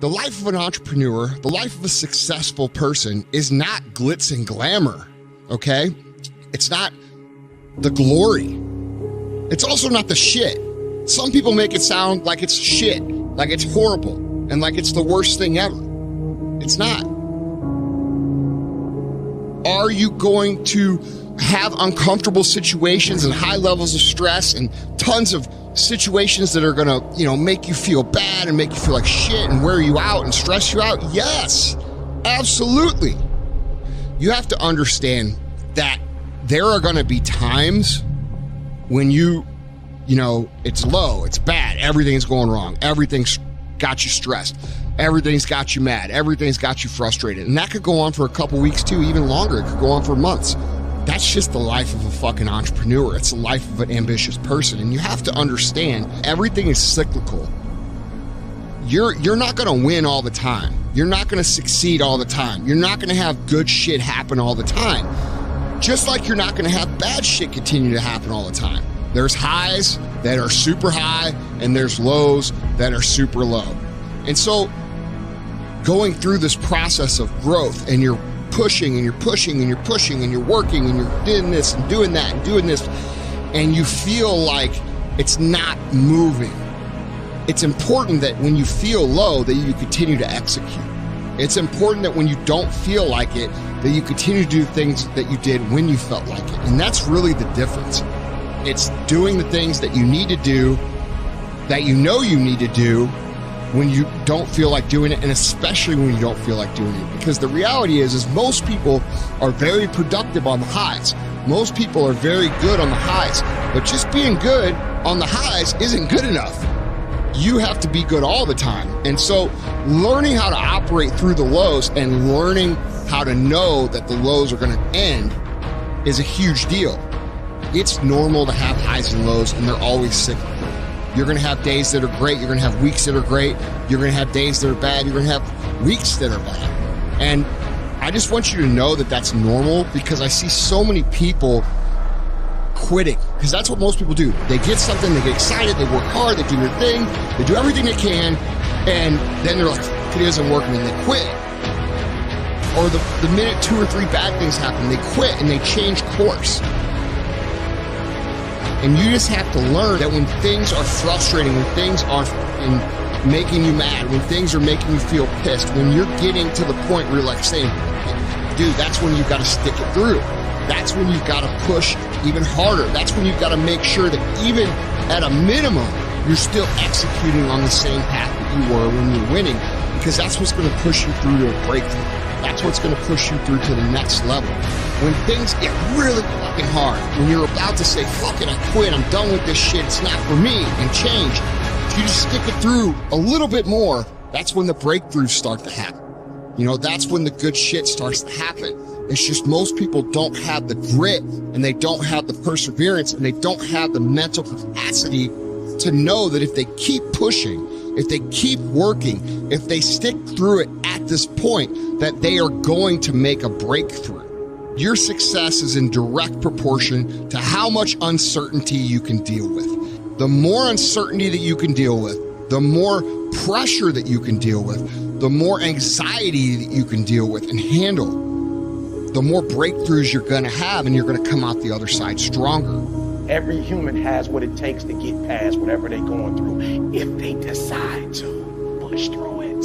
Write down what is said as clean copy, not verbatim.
The life of an entrepreneur, the life of a successful person is not glitz and glamour, okay? It's not the glory. It's also not the shit. Some people make it sound like it's shit, like it's horrible, and like it's the worst thing ever. It's not. Are you going to have uncomfortable situations and high levels of stress and tons of situations that are gonna, make you feel bad and make you feel like shit and wear you out and stress you out? Yes, absolutely. You have to understand that there are gonna be times when it's low, it's bad, everything's going wrong, everything's got you stressed, everything's got you mad, everything's got you frustrated. And that could go on for a couple weeks too, even longer. It could go on for months. That's just the life of a fucking entrepreneur. It's the life of an ambitious person. And you have to understand everything is cyclical. You're not gonna win all the time. You're not gonna succeed all the time. You're not gonna have good shit happen all the time. Just like you're not gonna have bad shit continue to happen all the time. There's highs that are super high and there's lows that are super low. And so going through this process of growth, and you're pushing and you're pushing and you're pushing and you're working and you're doing this and doing that and doing this, and you feel like it's not moving. It's important that when you feel low that you continue to execute. It's important that when you don't feel like it, that you continue to do things that you did when you felt like it. And that's really the difference. It's doing the things that you need to do, that you know you need to do, when you don't feel like doing it, and especially when you don't feel like doing it. Because the reality is most people are very productive on the highs. Most people are very good on the highs, but just being good on the highs isn't good enough. You have to be good all the time. And so learning how to operate through the lows and learning how to know that the lows are gonna end is a huge deal. It's normal to have highs and lows, and they're always cyclical. You're gonna have days that are great, you're gonna have weeks that are great, you're gonna have days that are bad, you're gonna have weeks that are bad. And I just want you to know that that's normal, because I see so many people quitting, because that's what most people do. They get something, they get excited, they work hard, they do their thing, they do everything they can, and then they're like, it isn't working, and they quit. Or the minute 2 or 3 bad things happen, they quit and they change course. And you just have to learn that when things are frustrating, when things are making you mad, when things are making you feel pissed, when you're getting to the point where you're like saying, dude, that's when you've got to stick it through. That's when you've got to push even harder. That's when you've got to make sure that even at a minimum, you're still executing on the same path that you were when you're winning, because that's what's going to push you through to a breakthrough. That's what's going to push you through to the next level. When things get really fucking hard, when you're about to say, fuck it, I quit, I'm done with this shit, it's not for me, and change, if you just stick it through a little bit more, that's when the breakthroughs start to happen. That's when the good shit starts to happen. It's just most people don't have the grit, and they don't have the perseverance, and they don't have the mental capacity to know that if they keep pushing, if they keep working, if they stick through it at this point, that they are going to make a breakthrough. Your success is in direct proportion to how much uncertainty you can deal with. The more uncertainty that you can deal with, the more pressure that you can deal with, the more anxiety that you can deal with and handle, the more breakthroughs you're gonna have, and you're gonna come out the other side stronger. Every human has what it takes to get past whatever they're going through if they decide to push through it.